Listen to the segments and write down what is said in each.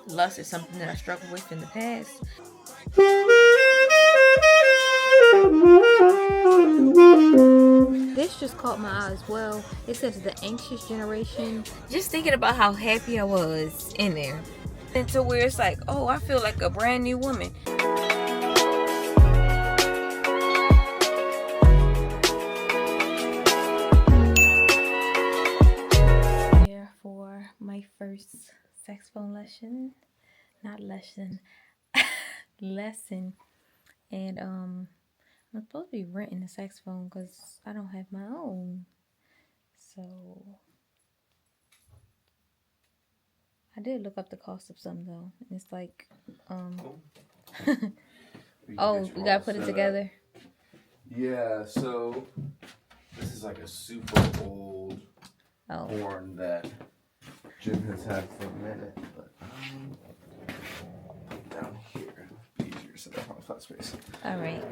lust is something that I struggled with in the past. This just caught my eye as well. It says the anxious generation. Just thinking about how happy I was in there. And to where it's like, oh, I feel like a brand new woman. Here for my first saxophone lesson. Not lesson. Lesson. And I'm supposed to be renting a saxophone because I don't have my own. So I did look up the cost of some though. And it's like oh, we gotta put it together. Yeah, so this is like a super old horn that Jim has had for a minute, but put it down here. It'll be easier so that I have a flat space. Alright.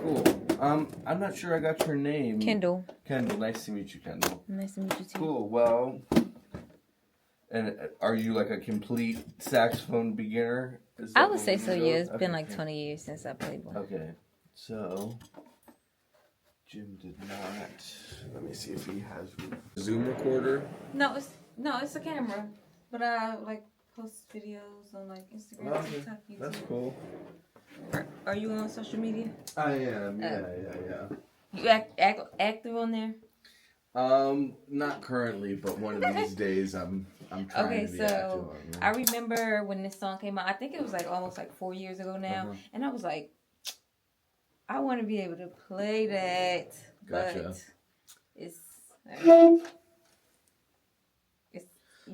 Cool. I'm not sure I got your name. Kendall. Kendall, nice to meet you, Kendall. Nice to meet you too. Cool, well, and are you like a complete saxophone beginner? I would say so, yeah. It's been like 20 years since I played one. Okay, so Jim did not. Let me see if he has a Zoom recorder. No, it's a camera. But I like post videos on like Instagram, TikTok, YouTube. That's cool. Are you on social media? I am. Yeah. You active on there? Not currently, but one of these days I'm trying to be active on. Yeah. I remember when this song came out. I think it was like almost like 4 years ago now, and I was like, I want to be able to play that, Gotcha. but it's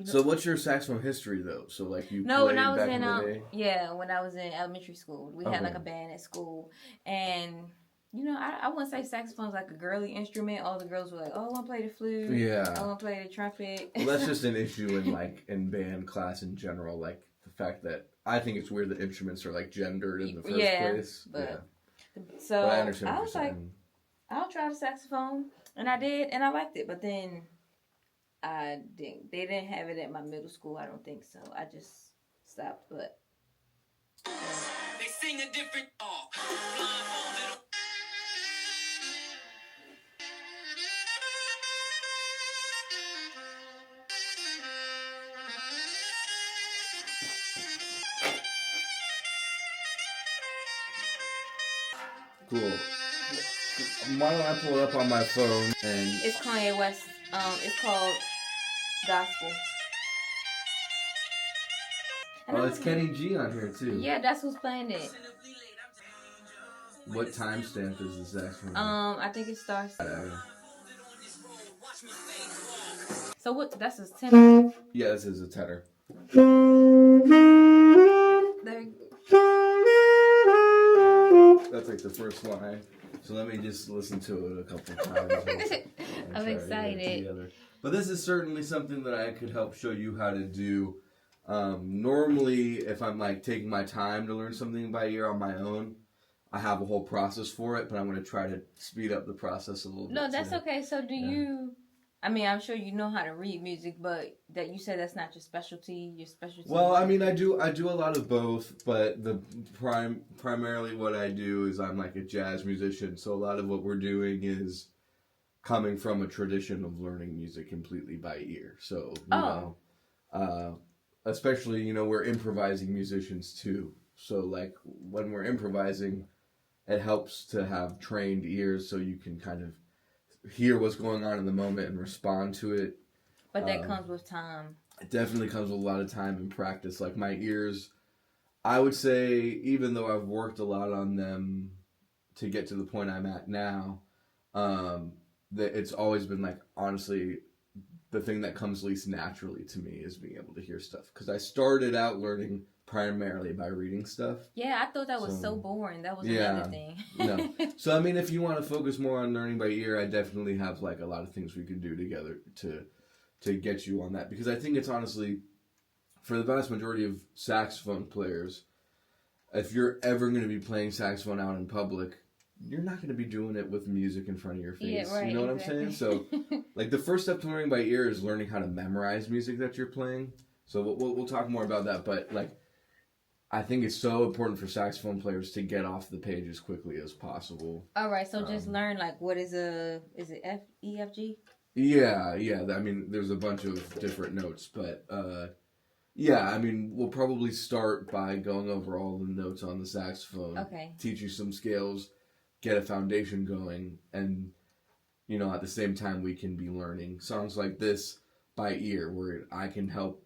So what's your saxophone history though? So like you played when I was back in the day? when I was in elementary school, we had like a band at school, and I wouldn't say saxophone's like a girly instrument. All the girls were like, "Oh, I want to play the flute. Yeah, I want to play the trumpet." Well, that's just an issue in band class in general. Like the fact that I think it's weird that instruments are like gendered in the first place. So but I understand I was like, I'll try the saxophone, and I did, and I liked it. But then I didn't. They didn't have it at my middle school. I don't think so. I just stopped. But they sing a different. Cool. Why don't I pull it up on my phone and it's Kanye West. It's called Gospel. And it's Kenny G on here too. Yeah, that's who's playing it. What timestamp is the saxophone? I think it starts. So what? That's a tenor. Yeah, this is a tenor. There. That's like the first line. So let me just listen to it a couple of times. I'm excited. But this is certainly something that I could help show you how to do. Normally, if I'm like taking my time to learn something by ear on my own, I have a whole process for it, but I'm going to try to speed up the process a little bit. No, that's okay. So do you... I mean, I'm sure you know how to read music, but that you said that's not your specialty. Your specialty. Well, I mean, I do a lot of both, but the primarily what I do is I'm like a jazz musician. So a lot of what we're doing is coming from a tradition of learning music completely by ear. So you know, especially we're improvising musicians too. So like when we're improvising, it helps to have trained ears so you can kind of hear what's going on in the moment and respond to it. But that comes with time. It definitely comes with a lot of time and practice. Like my ears, I would say, even though I've worked a lot on them to get to the point I'm at now, that it's always been like, honestly, the thing that comes least naturally to me is being able to hear stuff. Because I started out learning primarily by reading stuff. Yeah, I thought that was so boring. That was another thing. No. So, I mean, if you want to focus more on learning by ear, I definitely have like a lot of things we can do together to get you on that. Because I think it's honestly, for the vast majority of saxophone players, if you're ever going to be playing saxophone out in public, you're not going to be doing it with music in front of your face. Yeah, right, you know what I'm saying? So, like, the first step to learning by ear is learning how to memorize music that you're playing. So we'll talk more about that. But, like, I think it's so important for saxophone players to get off the page as quickly as possible. All right, so just learn like what is it F E F G? Yeah. I mean, there's a bunch of different notes, but yeah. I mean, we'll probably start by going over all the notes on the saxophone. Okay. Teach you some scales, get a foundation going, and at the same time we can be learning songs like this by ear, where I can help.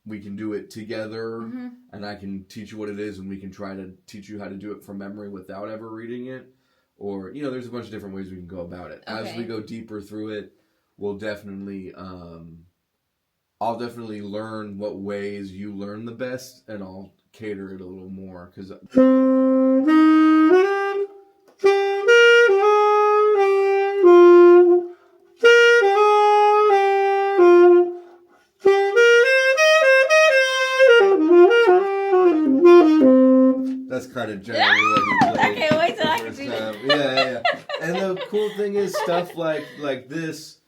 We can do it together, and I can teach you what it is, and we can try to teach you how to do it from memory without ever reading it. Or, there's a bunch of different ways we can go about it. Okay. As we go deeper through it, we'll definitely, I'll definitely learn what ways you learn the best, and I'll cater it a little more, because that's kind of generally what you play. I can't wait till I can do that. Yeah. And the cool thing is stuff like this.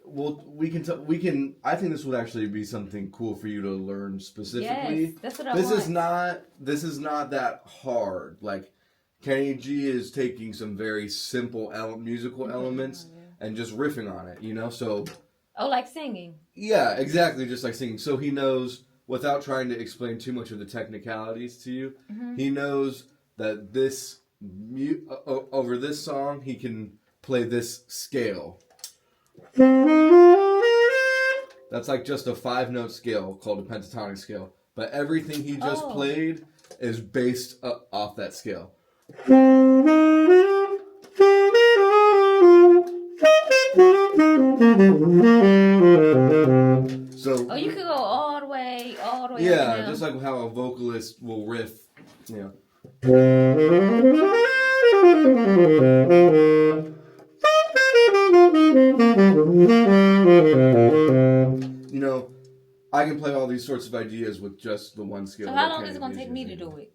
We can. I think this would actually be something cool for you to learn specifically. Yes, that's what I this want. This is not that hard. Like Kenny G is taking some very simple musical elements and just riffing on it. So. Oh, like singing. Yeah, exactly. Just like singing. So he knows, without trying to explain too much of the technicalities to you, he knows that this over this song he can play this scale. That's like just a 5-note scale called a pentatonic scale. But everything he just played is based off that scale. So, you could go all the way yeah, up and just like how a vocalist will riff, I can play all these sorts of ideas with just the one scale. So how long is it going to take me to do it?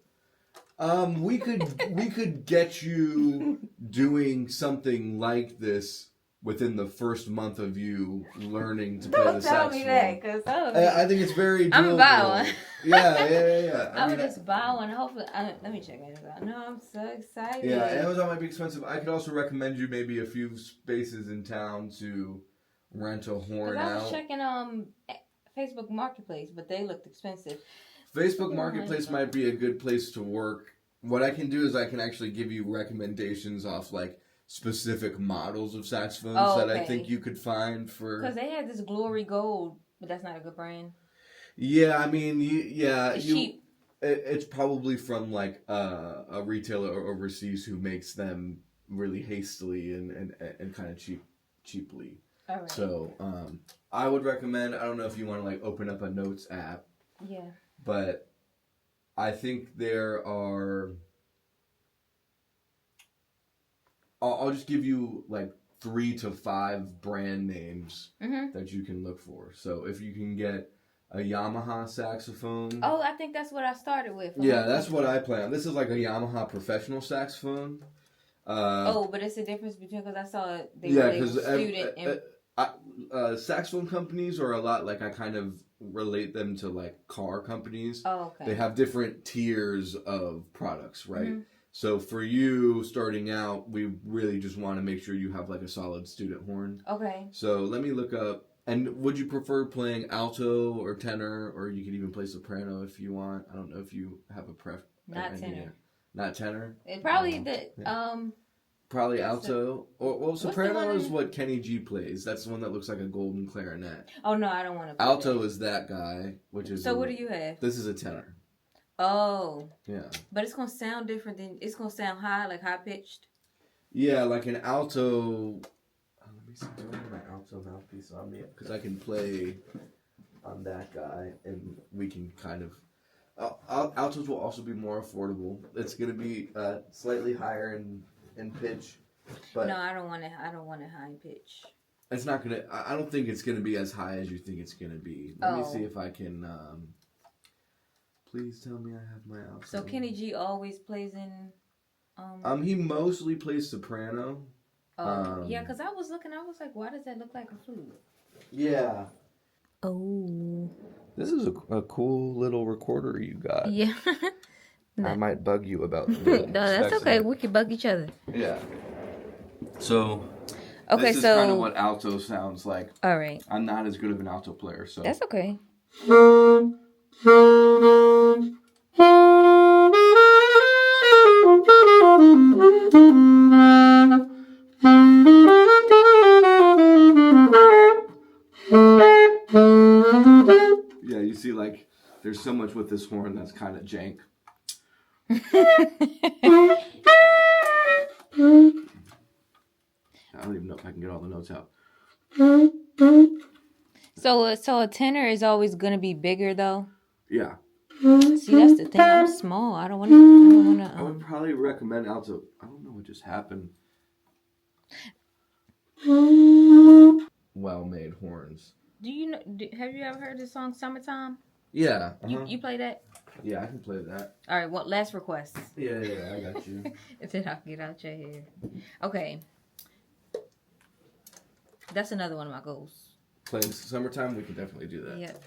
We could get you doing something like this within the first month of you learning to play the saxophone. Don't tell me that, because I think it's very doable. I'm going to buy one. Yeah. I would just buy one. Hopefully, let me check it out. No, I'm so excited. Yeah, Amazon might be expensive. I could also recommend you maybe a few spaces in town to rent a horn out. I was checking Facebook Marketplace, but they looked expensive. Facebook Marketplace might be a good place to work. What I can do is I can actually give you recommendations off like specific models of saxophones that I think you could find for. Because they had this Glory Gold, but that's not a good brand. Yeah, I mean, it's cheap. It's probably from like a retailer overseas who makes them really hastily and kind of cheaply. All right. So I would recommend. I don't know if you want to like open up a notes app. Yeah. But I think there are. I'll just give you like 3 to 5 brand names that you can look for. So if you can get a Yamaha saxophone. Oh, I think that's what I started with. Yeah, that's what I play on. This is like a Yamaha professional saxophone. But it's a difference between, because I saw they were student and saxophone companies are a lot like, I kind of relate them to like car companies. Oh, okay. They have different tiers of products, right? So for you starting out, we really just want to make sure you have like a solid student horn. Okay. So let me look up. And would you prefer playing alto or tenor, or you could even play soprano if you want? I don't know if you have a Not tenor. Not tenor. It probably Probably alto. Well, soprano is what Kenny G plays. That's the one that looks like a golden clarinet. Oh no, I don't want to play alto that. Is that guy, which is. So what do you have? This is a tenor. Oh. Yeah. But it's gonna sound different it's gonna sound high, like high pitched. Yeah, like an alto. Let me see. Do I have my alto mouthpiece on me? Because I can play on that guy, and we can kind of. Altos will also be more affordable. It's gonna be slightly higher in pitch. But no, I don't want it high in pitch. It's not gonna. I don't think it's gonna be as high as you think it's gonna be. Let me see if I can. Please tell me I have my alto. So Kenny G always plays in. He mostly plays soprano. Yeah, because I was like, why does that look like a flute? Yeah. Oh. This is a cool little recorder you got. Yeah. I might bug you about No, that's okay. We can bug each other. Yeah. So, okay, this is kind of what alto sounds like. All right. I'm not as good of an alto player, so. That's okay. Yeah, you see, like, there's so much with this horn that's kind of jank. I don't even know if I can get all the notes out. So a tenor is always gonna be bigger though. Yeah. See, that's the thing. I'm small. I don't wanna. I would probably recommend alto. I don't know what just happened. Well-made horns. Do you know? Have you ever heard the song "Summertime"? Yeah. You play that? Yeah, I can play that. All right. What last request? Yeah, I got you. Then I'll get out your hair. Okay. That's another one of my goals. Playing Summertime, we can definitely do that. Yep.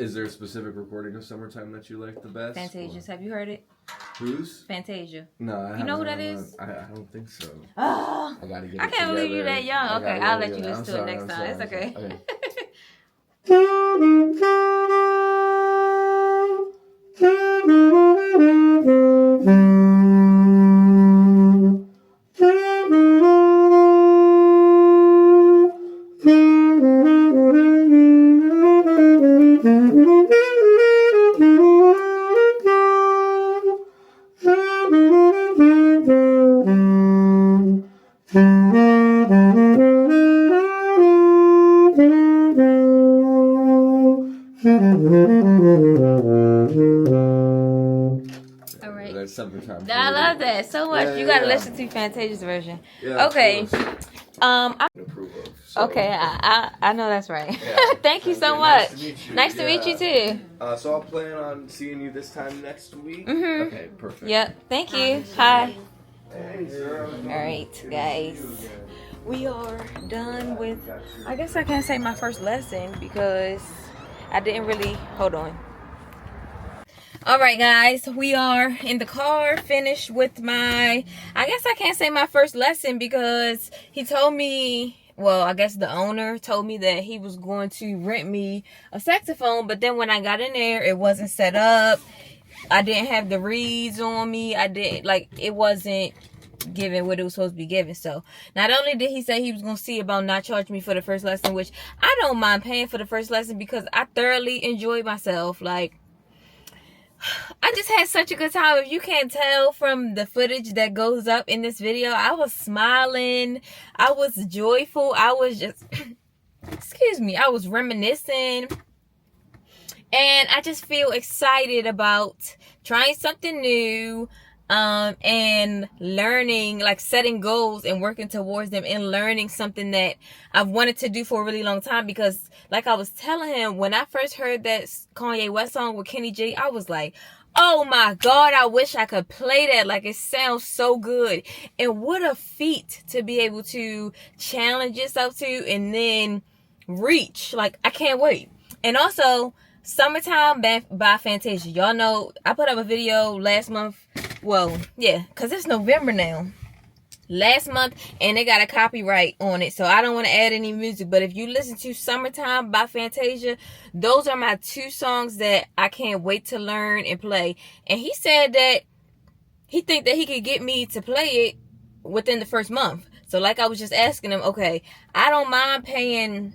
Is there a specific recording of Summertime that you like the best? Fantasia's. Have you heard it? Whose? Fantasia. No, I haven't. You know who that is? I don't think so. Oh, I gotta get I can't believe you're that young. Okay, I'll let you listen to it next time. It's okay. All right. That's Summertime. I love that so much. You gotta listen to Fantasia's version. Yeah, okay. Okay, I know that's right. Yeah. Thank you so much. Nice to meet you too. So I'll plan on seeing you this time next week. Mm-hmm. Okay, perfect. Yep. Thank you. Hi. Hey, sir. All right, guys. We are done with. I guess I can't say my first lesson because I didn't really. Hold on. All right, guys, we are in the car, finished with my, I guess I can't say my first lesson because he told me, well, I guess the owner told me that he was going to rent me a saxophone, but then when I got in there, it wasn't set up. I didn't have the reeds on me. It wasn't giving what it was supposed to be giving. So not only did he say he was going to see about not charging me for the first lesson, which I don't mind paying for the first lesson because I thoroughly enjoyed myself. Like, I just had such a good time. If you can't tell from the footage that goes up in this video, I was smiling. I was joyful. I was just, excuse me, I was reminiscing. And I just feel excited about trying something new, and learning, like setting goals and working towards them and learning something that I've wanted to do for a really long time. Because like I was telling him, when I first heard that Kanye West song with Kenny G, I was like, oh my God, I wish I could play that. Like, it sounds so good. And what a feat to be able to challenge yourself to and then reach. Like, I can't wait. And also, Summertime by Fantasia. Y'all know I put up a video last month. Well, yeah, because it's November now. Last month, and they got a copyright on it, so I don't want to add any music. But if you listen to Summertime by Fantasia, those are my two songs that I can't wait to learn and play. And he said that he think that he could get me to play it within the first month. So like I was just asking him, okay, I don't mind paying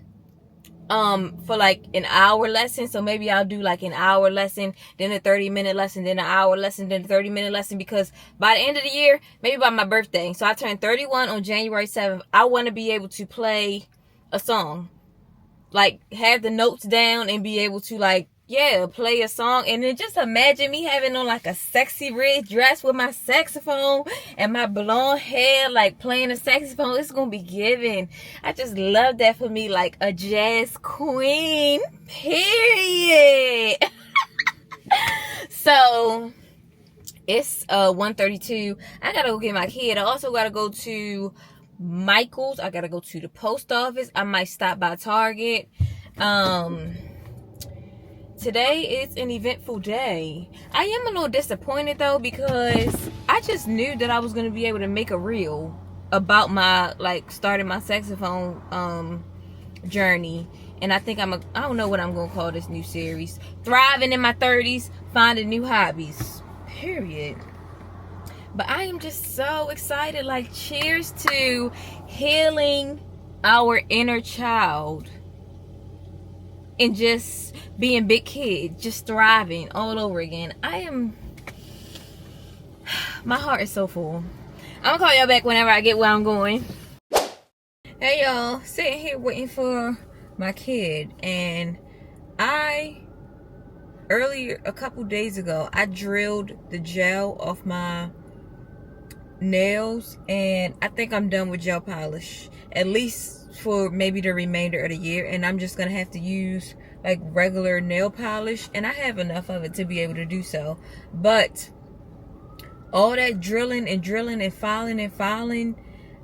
for like an hour lesson. So maybe I'll do like an hour lesson, then a 30-minute lesson, then an hour lesson, then a 30-minute lesson, because by the end of the year, maybe by my birthday, so I turned 31 on January 7th, I want to be able to play a song, like have the notes down and be able to, like, yeah, play a song. And then just imagine me having on like a sexy red dress with my saxophone and my blonde hair, like playing a saxophone. It's gonna be giving. I just love that for me, like a jazz queen, period. So it's 1:32. I gotta go get my kid. I also gotta go to Michael's. I gotta go to the post office. I might stop by Target. today is an eventful day. I am a little disappointed though, because I just knew that I was going to be able to make a reel about my, like, starting my saxophone journey. And I think I don't know what I'm going to call this new series. Thriving in my 30s, finding new hobbies. Period. But I am just so excited. Like, cheers to healing our inner child. And just being big kids. Just thriving all over again. My heart is so full. I'm going to call y'all back whenever I get where I'm going. Hey y'all, sitting here waiting for my kid, and earlier, a couple days ago, I drilled the gel off my nails, and I think I'm done with gel polish, at least for maybe the remainder of the year, and I'm just gonna have to use like regular nail polish, and I have enough of it to be able to do so. But all that drilling and filing,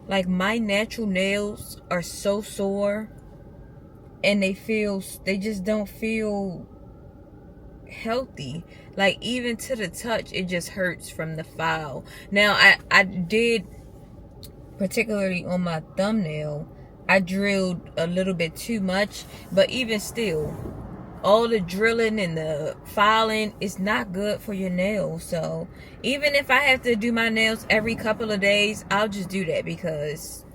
like, my natural nails are so sore, and they just don't feel healthy. Like, even to the touch, it just hurts from the file. Now, I did, particularly on my thumbnail, I drilled a little bit too much, but even still, all the drilling and the filing is not good for your nails. So even if I have to do my nails every couple of days, I'll just do that, because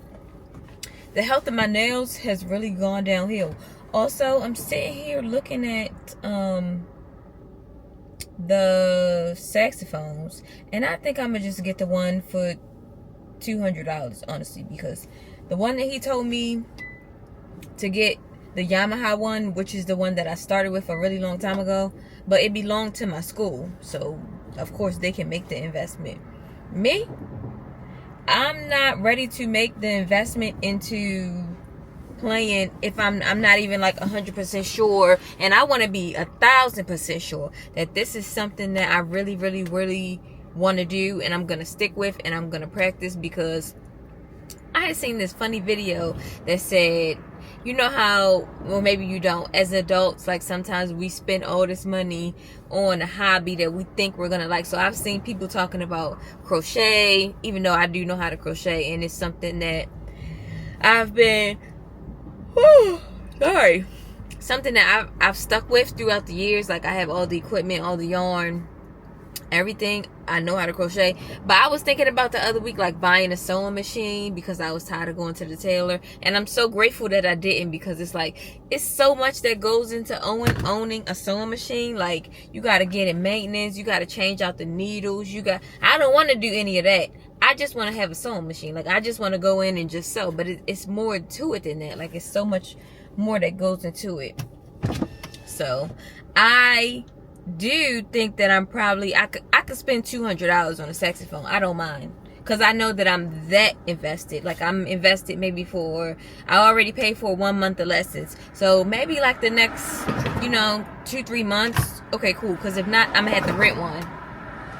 the health of my nails has really gone downhill. Also, I'm sitting here looking at the saxophones, and I think I'm gonna just get the one for $200, honestly, because the one that he told me to get, the Yamaha one, which is the one that I started with a really long time ago, but it belonged to my school, so of course they can make the investment. Me, I'm not ready to make the investment into playing if I'm not even like 100% sure, and I want to be 1,000% sure that this is something that I really want to do, and I'm gonna stick with, and I'm gonna practice. Because I had seen this funny video that said, you know how, well, maybe you don't, as adults, like, sometimes we spend all this money on a hobby that we think we're gonna like. So I've seen people talking about crochet, even though I do know how to crochet, and it's something that I've been something that I've stuck with throughout the years. Like, I have all the equipment, all the yarn, everything. I know how to crochet. But I was thinking about the other week, like, buying a sewing machine, because I was tired of going to the tailor, and I'm so grateful that I didn't, because it's like, it's so much that goes into owning a sewing machine. Like, you got to get it maintenance, you got to change out the needles, I don't want to do any of that. I just want to have a sewing machine. Like, I just want to go in and just sew. But it's more to it than that. Like, it's so much more that goes into it. So I do think that I'm probably, I could spend $200 on a saxophone. I don't mind, because I know that I'm that invested. Like, I'm invested maybe I already paid for 1 month of lessons. So maybe like the next, 2-3 months. Okay, cool. Because if not, I'm gonna have to rent one,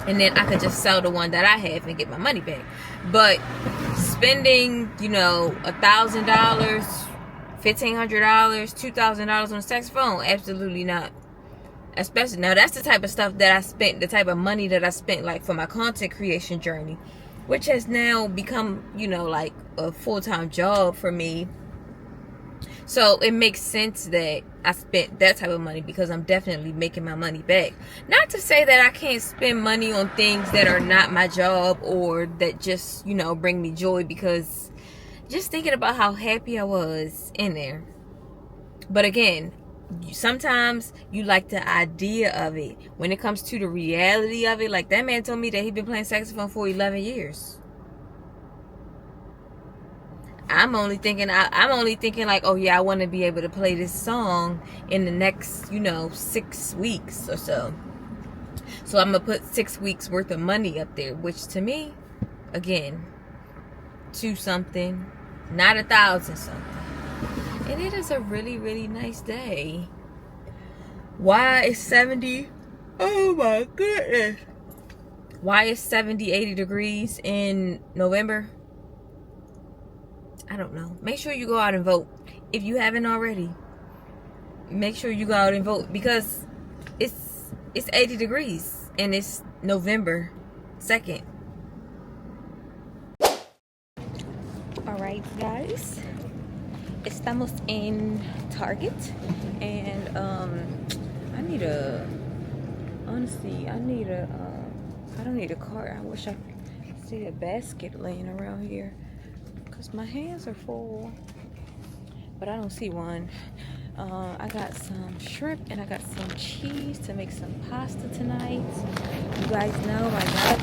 and then I could just sell the one that I have and get my money back. But spending, $1,000, $1,500, $2,000 on a saxophone, absolutely not. Especially now, that's the type of stuff that I spent, the type of money that I spent, like, for my content creation journey, which has now become, like, a full-time job for me. So it makes sense that I spent that type of money, because I'm definitely making my money back. Not to say that I can't spend money on things that are not my job, or that just, bring me joy, because just thinking about how happy I was in there. But again, sometimes you like the idea of it. When it comes to the reality of it, like, that man told me that he'd been playing saxophone for 11 years. I'm only thinking like, oh yeah, I want to be able to play this song in the next, 6 weeks or so. So I'm gonna put 6 weeks worth of money up there, which to me, again, 2 something, not 1,000 something. And it is a really nice day. Why is 70? Oh my goodness. Why is 70, 80 degrees in November? I don't know. Make sure you go out and vote. If you haven't already, make sure you go out and vote, because It's 80 degrees and it's November 2nd. Alright guys, estamos in Target and I need a, honestly, I don't need a cart. I wish I could see a basket laying around here because my hands are full, but I don't see one. I got some shrimp and I got some cheese to make some pasta tonight. You guys know I got,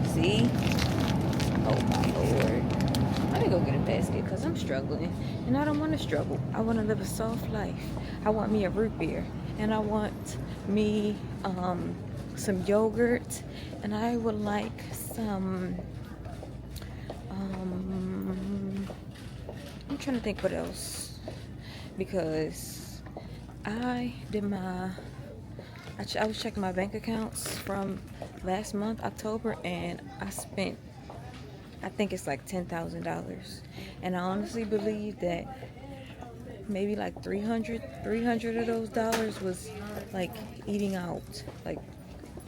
see? Oh my Lord. Let me go get a basket because I'm struggling and I don't want to struggle. I want to live a soft life. I want me a root beer and I want me some yogurt and I would like some I'm trying to think what else, because I was checking my bank accounts from last month, October, and I spent, I think it's like $10,000. And I honestly believe that maybe like 300 of those dollars was like eating out, like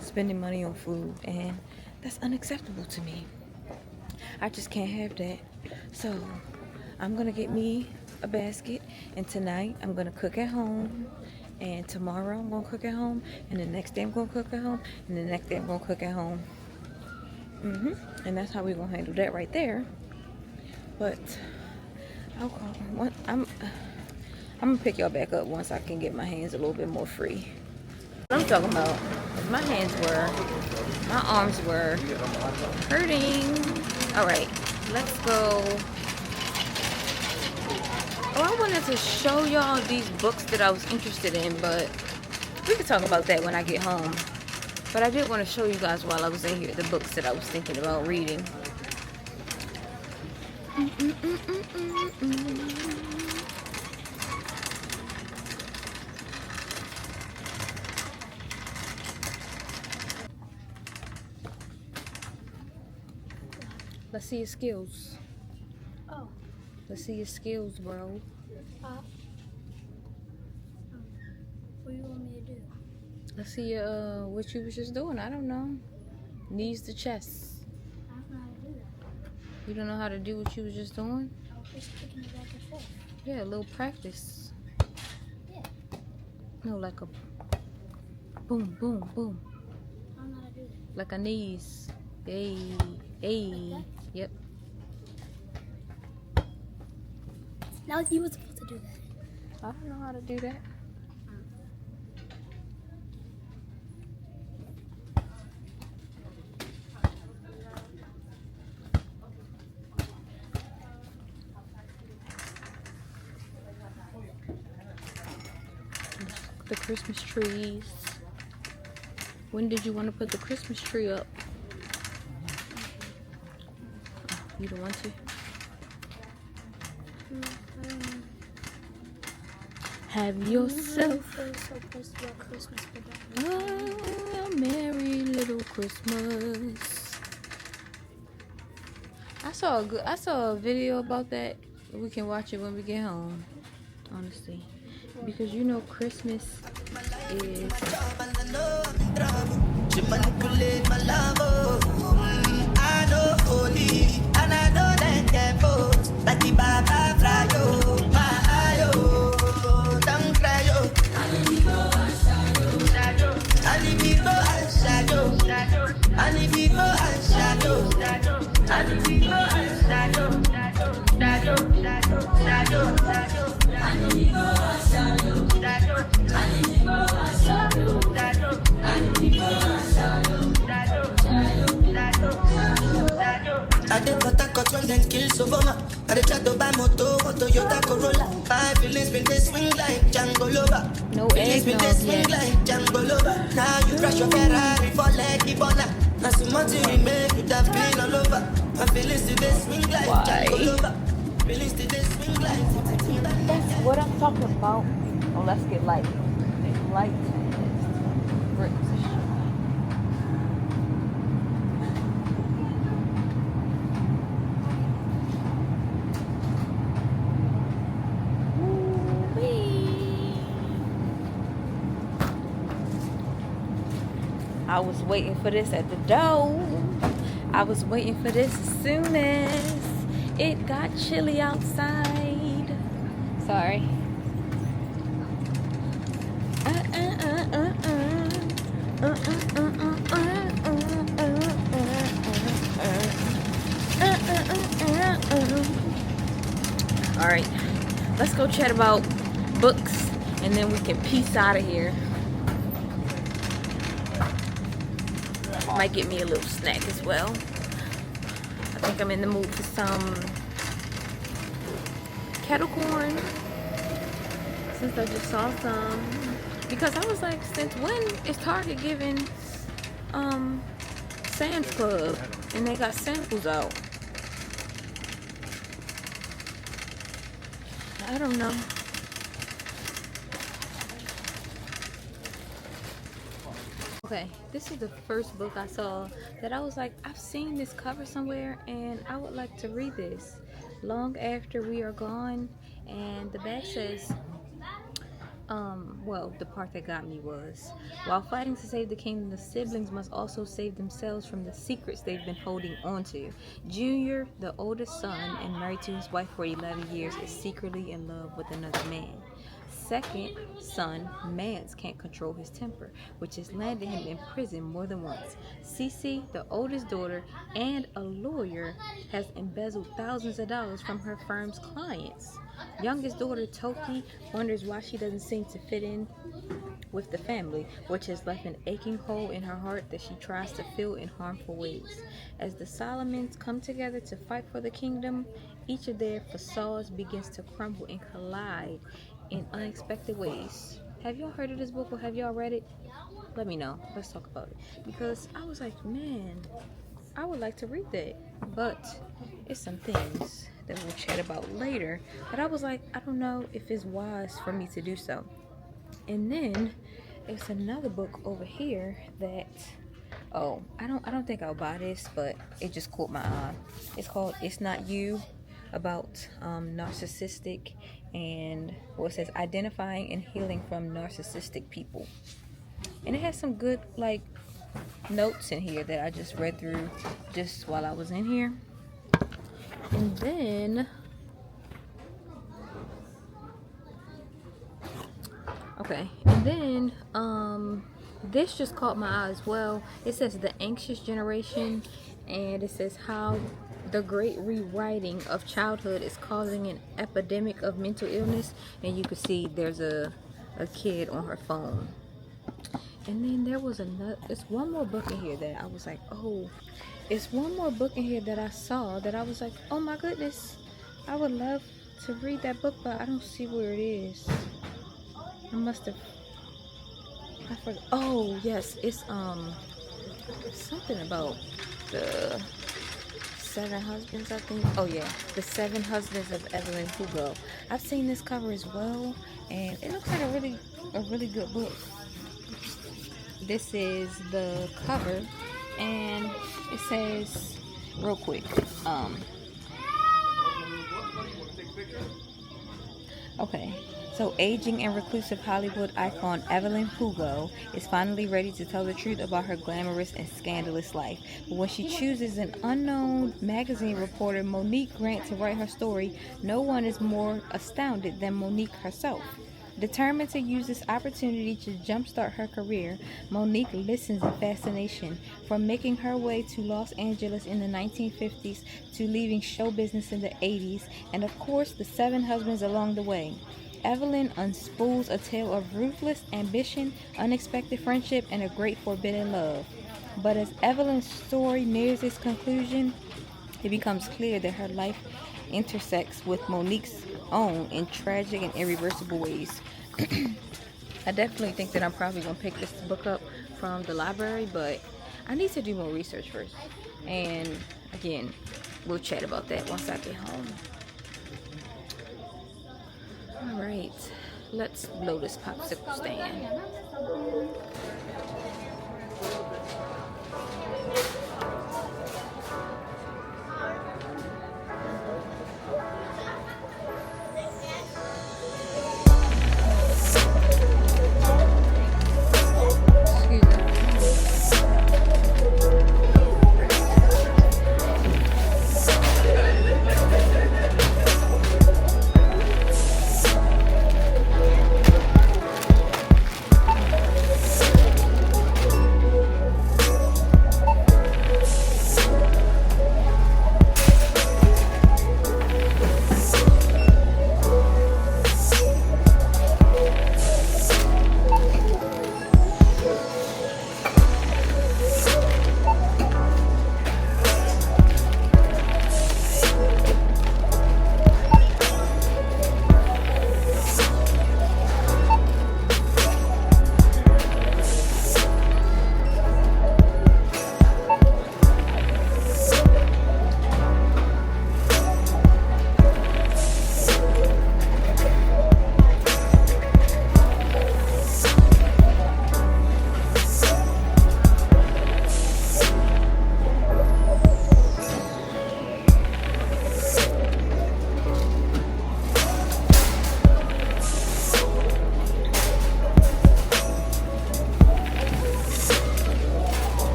spending money on food, and that's unacceptable to me. I just can't have that. So I'm gonna get me a basket, and tonight I'm gonna cook at home, and tomorrow I'm gonna cook at home, and the next day I'm gonna cook at home, and the next day I'm gonna cook at home. And that's how we're gonna handle that right there. But I'm gonna pick y'all back up once I can get my hands a little bit more free. What I'm talking about, my arms were hurting. All right, let's go. Oh, I wanted to show y'all these books that I was interested in, but we can talk about that when I get home. But I did want to show you guys while I was in here the books that I was thinking about reading. Let's see your skills. Oh. Let's see your skills, bro. What do you want me to do? Let's see what you was just doing. I don't know. Knees to chest. I don't know how to do that. You don't know how to do what you was just doing? I was just kicking it back and forth. Yeah, a little practice. Yeah. No, like a boom, boom, boom. I don't know how to do that. Like a knees. Hey, hey. Like Yep. Now you were supposed to do that. I don't know how to do that. The Christmas trees. When did you want to put the Christmas tree up? Oh, you don't want to? Have yourself a merry little Christmas. I saw a video about that. We can watch it when we get home, honestly, because you know Christmas is she manipulate my love, I know holy, and I know that devil, that the Baba Frayo, my ayo, don't cry, yo. And if you go and shadow, and if you go and shadow, and if you go and shadow, and if you go and I did what I got when them kills over my. I did try to buy moto, Toyota Corolla. My feelings been they swing like Django Lover. no Feelings been they swing like Django Lover. Now you crash your Ferrari for like Ibona. Now so much you remake, you have been all over. My feelings today swing like Django Lover. Feelings today swing like. That's what I'm talking about. Oh, let's get light. Light. Bricks. I was waiting for this at the door. I was waiting for this as soon as it got chilly outside. Sorry. Alright, let's go chat about books and then we can peace out of here. Might get me a little snack as well. I think I'm in the mood for some kettle corn since I just saw some. Because I was like, since when is Target giving Sam's Club and they got samples out? I don't know. Okay, this is the first book I saw that I was like, I've seen this cover somewhere and I would like to read this. Long After We Are Gone, and the back says, well, the part that got me was, while fighting to save the kingdom, the siblings must also save themselves from the secrets they've been holding onto. Junior, the oldest son and married to his wife for 11 years, is secretly in love with another man. Second son, Mance, can't control his temper, which has landed him in prison more than once. Cece, the oldest daughter and a lawyer, has embezzled thousands of dollars from her firm's clients. Youngest daughter, Toki, wonders why she doesn't seem to fit in with the family, which has left an aching hole in her heart that she tries to fill in harmful ways. As the Solomons come together to fight for the kingdom, each of their facades begins to crumble and collide in unexpected ways. Have y'all heard of this book or have y'all read it? Let me know. Let's talk about it. Because I was like, man, I would like to read that. But it's some things that we'll chat about later. But I was like, I don't know if it's wise for me to do so. And then it's another book over here that, oh, I don't think I'll buy this, but it just caught my eye. It's called It's Not You, about narcissistic and what it says, identifying and healing from narcissistic people. And it has some good like notes in here that I just read through just while I was in here. And then this just caught my eye as well. It says The Anxious Generation, and it says how the great rewriting of childhood is causing an epidemic of mental illness. And you can see there's a kid on her phone. And then there was it's one more book in here that I was like, oh, it's one more book in here that I saw that I was like, oh my goodness, I would love to read that book, but I don't see where it is. I forgot. Oh yes, it's something about the 7 Husbands, I think. Oh yeah, The 7 Husbands of Evelyn Hugo. I've seen this cover as well, and it looks like a really good book. This is the cover, and it says, real quick, okay. So, aging and reclusive Hollywood icon Evelyn Hugo is finally ready to tell the truth about her glamorous and scandalous life. But when she chooses an unknown magazine reporter, Monique Grant, to write her story, no one is more astounded than Monique herself. Determined to use this opportunity to jumpstart her career, Monique listens in fascination, from making her way to Los Angeles in the 1950s to leaving show business in the 80s, and of course the 7 husbands along the way. Evelyn unspools a tale of ruthless ambition, unexpected friendship, and a great forbidden love. But as Evelyn's story nears its conclusion, it becomes clear that her life intersects with Monique's own in tragic and irreversible ways. I definitely think that I'm probably going to pick this book up from the library, but I need to do more research first. And again, we'll chat about that once I get home. Alright, let's blow this popsicle stand. Excuse me.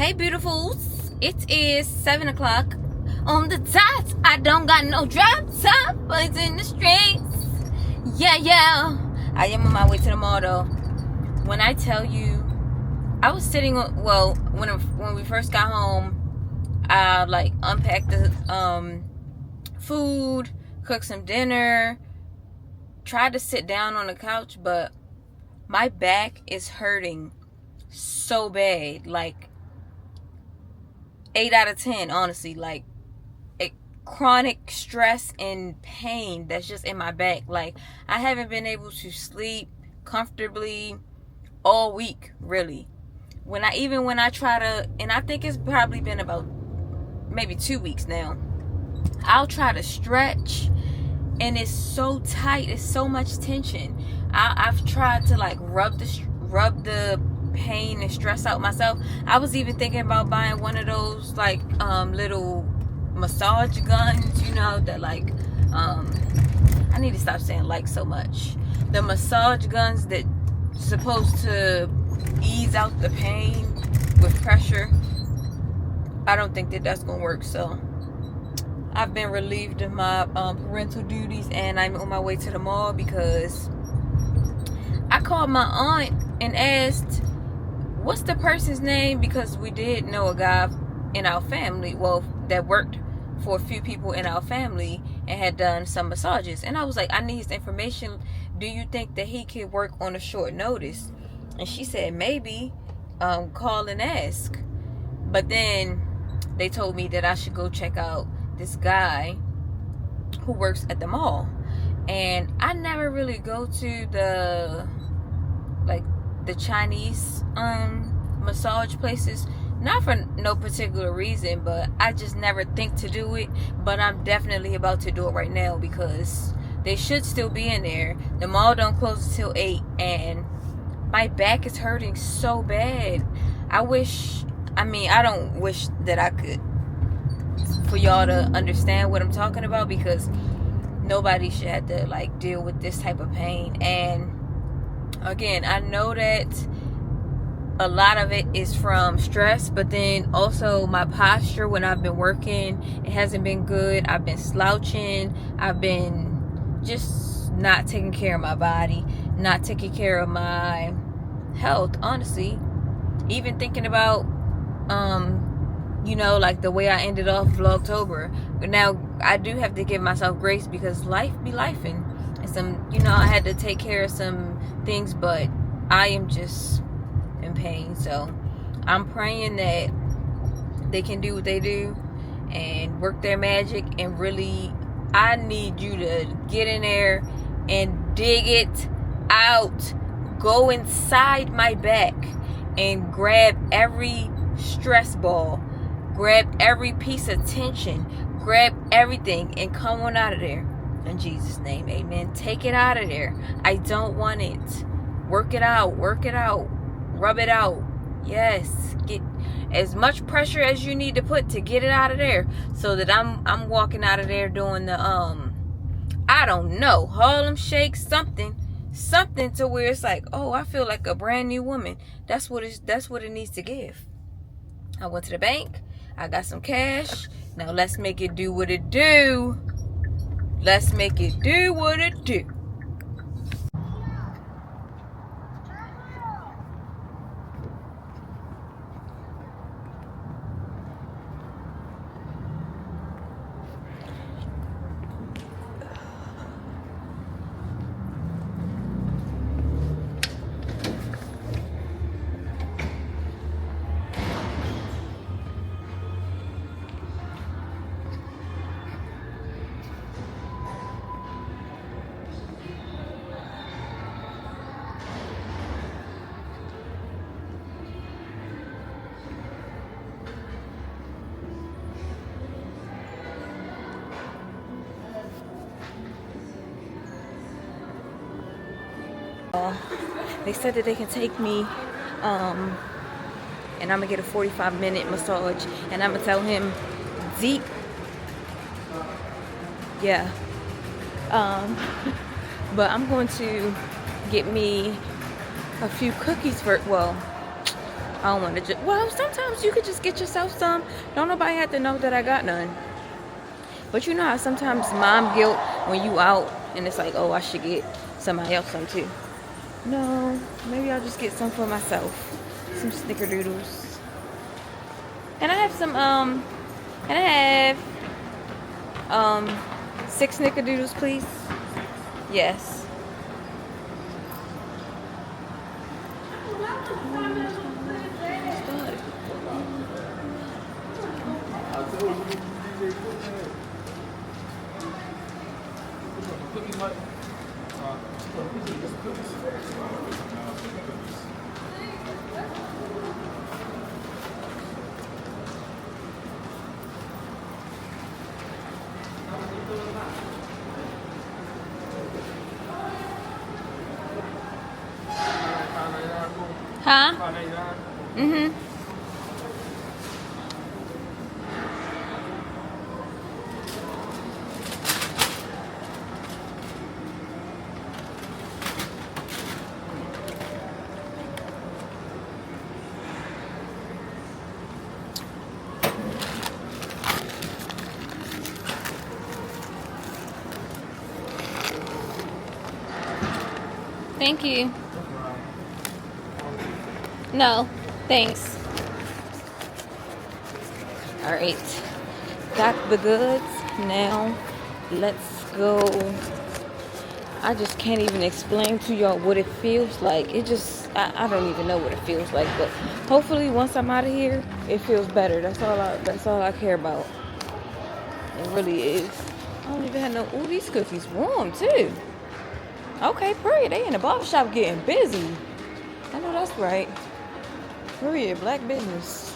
Hey beautifuls, it is 7 o'clock on the dot. I don't got no drop top, but it's in the streets. Yeah. I am on my way to the mall though. When I tell you, I was sitting, well, when we first got home, I like unpacked the food, cooked some dinner, tried to sit down on the couch, but my back is hurting so bad, like 8 out of 10, honestly. Like a chronic stress and pain that's just in my back. Like I haven't been able to sleep comfortably all week, really. When I try to, and I think it's probably been about maybe 2 weeks now, I'll try to stretch and it's so tight, it's so much tension. I've tried to like rub the pain and stress out myself. I was even thinking about buying one of those like little massage guns, you know, that like I need to stop saying like so much. The massage guns that supposed to ease out the pain with pressure. I don't think that that's gonna work, so I've been relieved of my parental duties and I'm on my way to the mall because I called my aunt and asked what's the person's name, because we did know a guy in our family, well, that worked for a few people in our family and had done some massages. And I was like, I need his information. Do you think that he could work on a short notice? And she said, maybe, call and ask. But then they told me that I should go check out this guy who works at the mall. And I never really go to the Chinese massage places, not for no particular reason, but I just never think to do it. But I'm definitely about to do it right now because they should still be in there. The mall don't close until 8 and my back is hurting so bad. I don't wish that I could, for y'all to understand what I'm talking about, because nobody should have to like deal with this type of pain. And again, I know that a lot of it is from stress, but then also my posture when I've been working, it hasn't been good. I've been slouching. I've been just not taking care of my body, not taking care of my health, honestly. Even thinking about you know, like the way I ended off Vlogtober. But now I do have to give myself grace because life be lifing. And some, you know, I had to take care of some things, but I am just in pain. So I'm praying that they can do what they do and work their magic. And really, I need you to get in there and dig it out. Go inside my back and grab every stress ball, grab every piece of tension, grab everything and come on out of there. In Jesus' name, amen. Take it out of there. I don't want it. Work it out, rub it out. Yes, get as much pressure as you need to put to get it out of there, so that I'm walking out of there doing the I don't know, Harlem Shake, something to where it's like, oh, I feel like a brand new woman. That's what it needs to give. I went to the bank. I got some cash. Now let's make it do what it do. Let's make it do what it do. They said that they can take me and I'm gonna get a 45-minute massage, and I'm gonna tell him deep, yeah, but I'm going to get me a few cookies for, well, I don't want to just, well, sometimes you could just get yourself some. Don't nobody have to know that I got none. But you know how sometimes mom guilt when you out and it's like, oh, I should get somebody else some too. No, maybe I'll just get some for myself. Some snickerdoodles. And I have some, and I have, 6 snickerdoodles, please. Yes. Huh? Mm-hmm. Thank you. No, thanks. All right, got the goods. Now, let's go. I just can't even explain to y'all what it feels like. It just, I don't even know what it feels like. But hopefully, once I'm out of here, it feels better. That's all I care about. It really is. I don't even have no. Ooh, these cookies warm too. Okay, period. They in the barber shop getting busy. I know that's right. Period. Black business.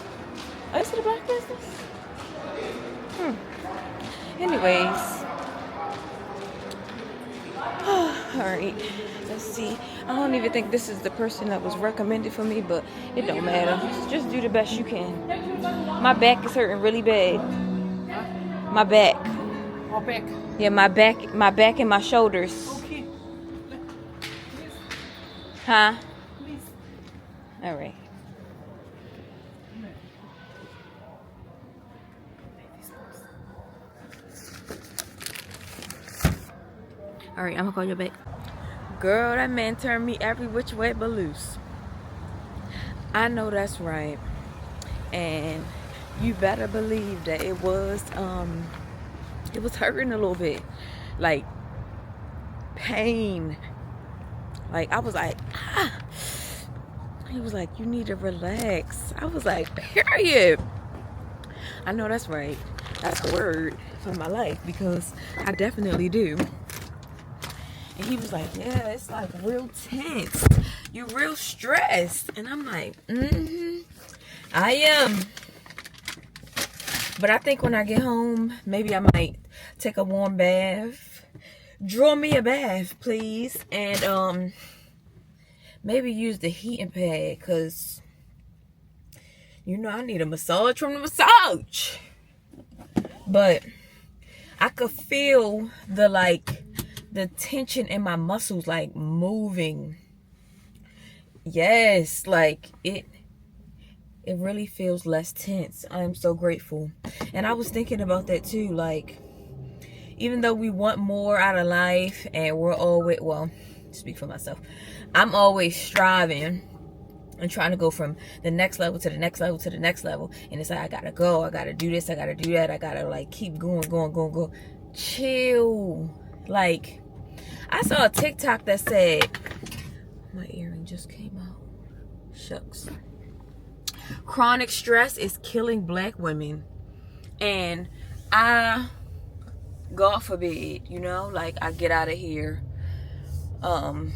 Oh, is it a black business? Anyways. Alright. Let's see. I don't even think this is the person that was recommended for me, but it don't matter. Just do the best you can. My back is hurting really bad. My back. Oh, back. Yeah, my back and my shoulders. Okay. Huh? Please. Alright. Alright, I'm gonna call you back. Girl, that man turned me every which way but loose. I know that's right. And you better believe that it was hurting a little bit. Like pain. Like I was like, ah. He was like, you need to relax. I was like, period. I know that's right. That's the word for my life because I definitely do. And he was like, yeah, it's like real tense. You're real stressed. And I'm like, I am. But I think when I get home, maybe I might take a warm bath. Draw me a bath, please. And maybe use the heating pad. Because, you know, I need a massage from the massage. But I could feel the tension in my muscles like moving. Yes, like it really feels less tense. I am so grateful. And I was thinking about that too, like even though we want more out of life and we're always, well, speak for myself, I'm always striving and trying to go from the next level to the next level to the next level. And it's like, I gotta go, I gotta do this, I gotta do that, I gotta like keep going. Chill. Like, I saw a TikTok that said, my earring just came out. Shucks. Chronic stress is killing black women. And God forbid, you know, like I get out of here. I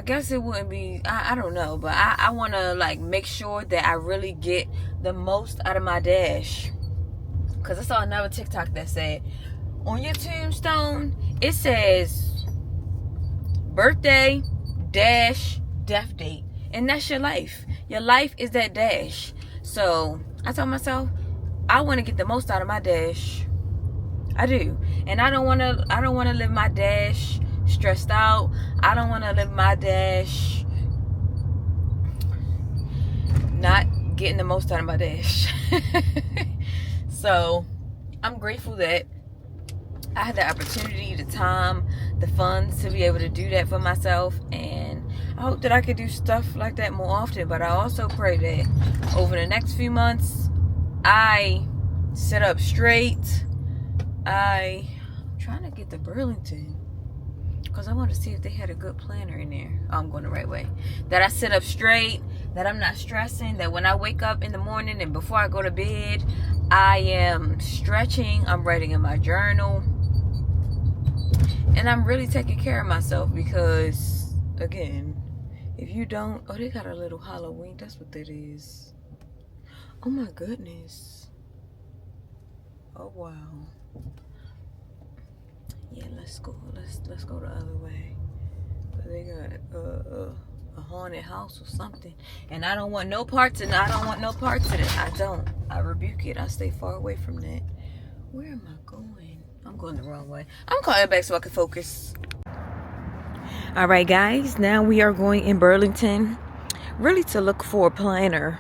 guess it wouldn't be, I don't know, but I want to like make sure that I really get the most out of my dash. Because I saw another TikTok that said, on your tombstone, it says birthday, dash, death date. And that's your life. Your life is that dash. So I told myself, I want to get the most out of my dash. I do. And I don't want to live my dash stressed out. I don't want to live my dash not getting the most out of my dash. So I'm grateful that I had the opportunity, the time, the funds to be able to do that for myself, and I hope that I could do stuff like that more often. But I also pray that over the next few months I sit up straight. I'm trying to get to Burlington because I want to see if they had a good planner in there. Oh, I'm going the right way. That I sit up straight, that I'm not stressing, that when I wake up in the morning and before I go to bed, I am stretching, I'm writing in my journal, and I'm really taking care of myself. Because, again, if you don't... Oh, they got a little Halloween. That's what that is. Oh, my goodness. Oh, wow. Yeah, let's go. Let's go the other way. They got a haunted house or something, and I don't want no parts in it. I don't want no parts in it. I don't. I rebuke it. I stay far away from that. Where am I going? I'm going the wrong way. I'm calling back so I can focus. All right, guys. Now we are going in Burlington, really to look for a planner.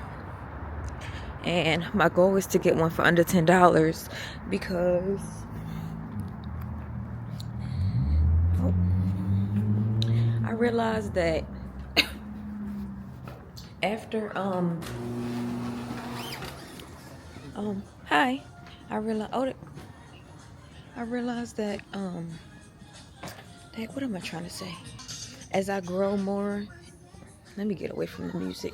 And my goal is to get one for under $10 because I realized that after hi, I realized that what am I trying to say? As I grow more, let me get away from the music.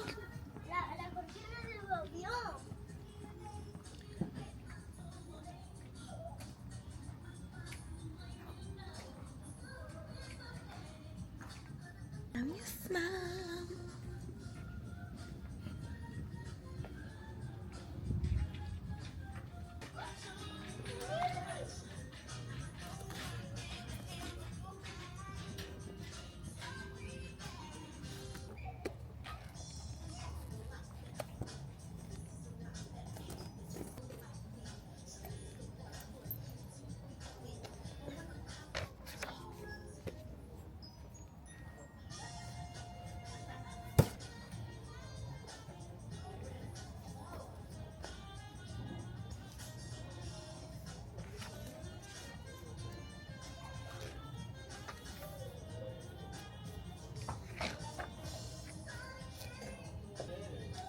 I'm your smile.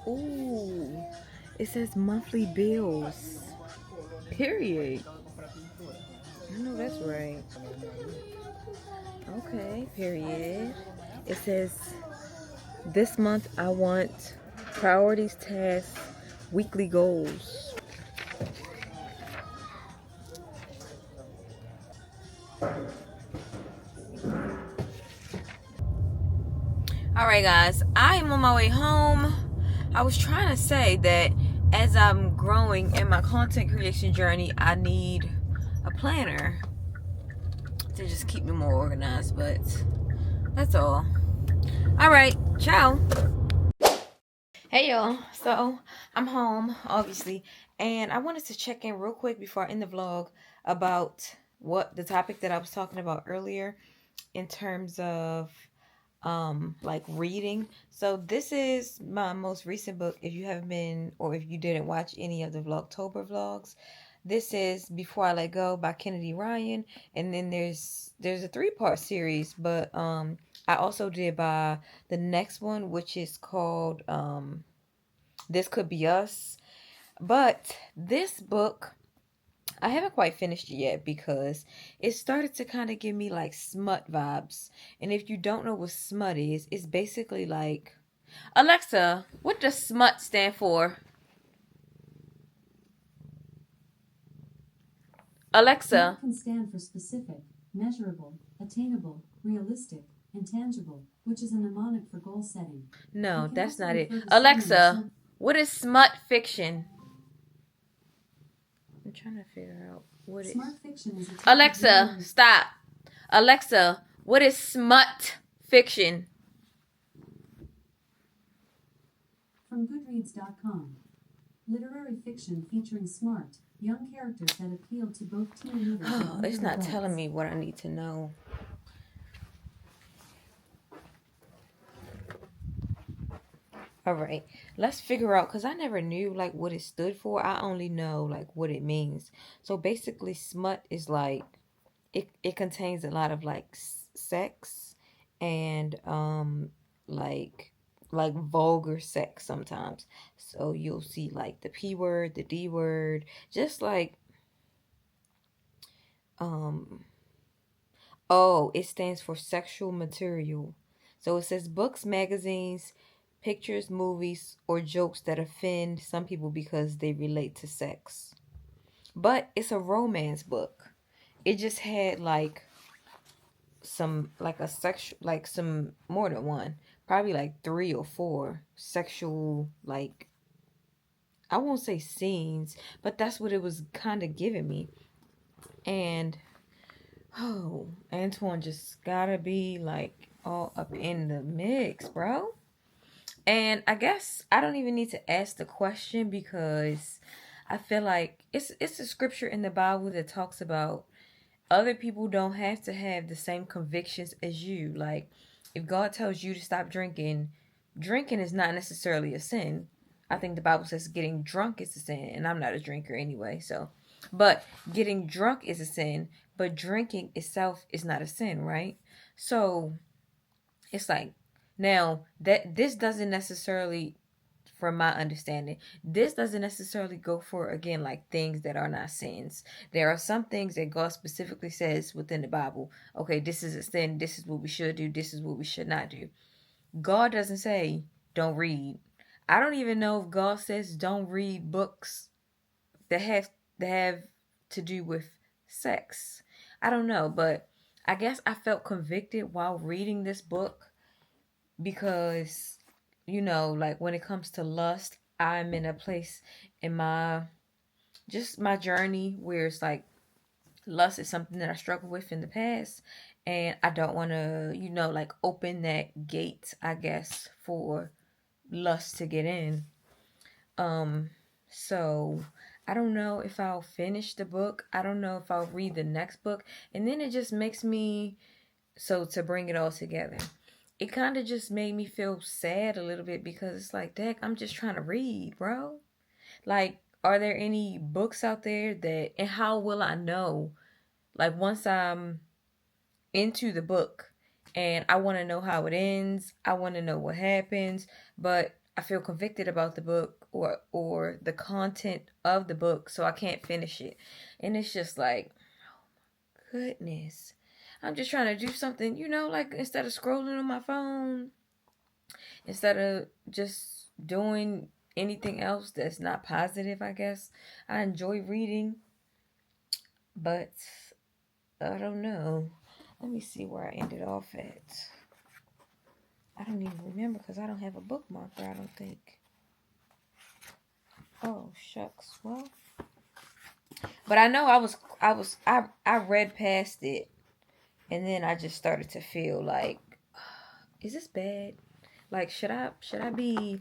Ooh, it says monthly bills. Period. I know that's right. Okay, period. It says this month I want priorities, tasks, weekly goals. Alright guys, I am on my way home. I was trying to say that as I'm growing in my content creation journey, I need a planner to just keep me more organized, but that's all. Alright, ciao. Hey y'all, so I'm home, obviously, and I wanted to check in real quick before I end the vlog about what the topic that I was talking about earlier in terms of like reading. So this is my most recent book. If you haven't been, or if you didn't watch any of the Vlogtober vlogs, this is Before I Let Go by Kennedy Ryan, and then there's a 3-part series, but I also did by the next one, which is called This Could Be Us. But this book, I haven't quite finished it yet because it started to kind of give me like SMUT vibes. And if you don't know what SMUT is, it's basically like... Alexa, what does SMUT stand for? Alexa. SMUT can stand for specific, measurable, attainable, realistic, and tangible, which is a mnemonic for goal setting. No, that's not it. Alexa, what is SMUT fiction? I'm trying to figure out what it is. Fiction is Alexa, stop. Alexa, what is SMUT fiction? From Goodreads.com. Literary fiction featuring smart, young characters that appeal to both teenagers and Oh, it's not adults. telling me what I need to know. All right, let's figure out, because I never knew like what it stood for. I only know like what it means. So basically, smut is like it contains a lot of like sex and like vulgar sex sometimes. So you'll see like the P word, the D word, just like um oh, it stands for sexual material. So it says books, magazines, pictures, movies, or jokes that offend some people because they relate to sex. But it's a romance book. It just had like some like a sexual, like some more than one, probably like 3 or 4 sexual, like I won't say scenes, but that's what it was kind of giving me. And oh, Antoine just gotta be like all up in the mix, bro. And I guess I don't even need to ask the question, because I feel like it's a scripture in the Bible that talks about other people don't have to have the same convictions as you. Like, if God tells you to stop drinking, drinking is not necessarily a sin. I think the Bible says getting drunk is a sin, and I'm not a drinker anyway, so. But getting drunk is a sin, but drinking itself is not a sin, right? So it's like, now that this doesn't necessarily, from my understanding, this doesn't necessarily go for, again, like things that are not sins. There are some things that God specifically says within the Bible, okay, this is a sin, this is what we should do, this is what we should not do. God doesn't say don't read. I don't even know if God says don't read books that have to do with sex. I don't know, but I guess I felt convicted while reading this book, because like when it comes to lust, I'm in a place in my journey where it's like lust is something that I struggled with in the past, and I don't want to like open that gate, I guess, for lust to get in. So I don't know if I'll finish the book. I don't know if I'll read the next book. And then it just makes me, so to bring it all together, it kind of just made me feel sad a little bit, because it's like, Dad, I'm just trying to read, bro. Like, are there any books out there that, and how will I know? Like, once I'm into the book and I want to know how it ends, I want to know what happens, but I feel convicted about the book or the content of the book, so I can't finish it. And it's just like, goodness. I'm just trying to do something, like instead of scrolling on my phone, instead of just doing anything else that's not positive, I guess. I enjoy reading, but I don't know. Let me see where I ended off at. I don't even remember, because I don't have a bookmarker, I don't think. Oh, shucks. Well, but I know I read past it, and then I just started to feel like, is this bad? Like, should I be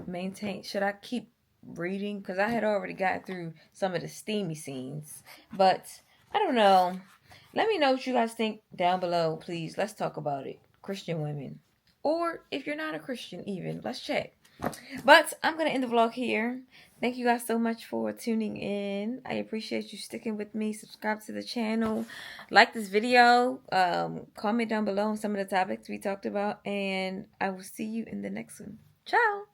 maintained? Should I keep reading? Because I had already got through some of the steamy scenes, but I don't know. Let me know what you guys think down below, please. Let's talk about it. Christian women. Or if you're not a Christian even, let's chat. But I'm going to end the vlog here. Thank you guys so much for tuning in. I appreciate you sticking with me. Subscribe to the channel. Like this video. Comment down below on some of the topics we talked about. And I will see you in the next one. Ciao!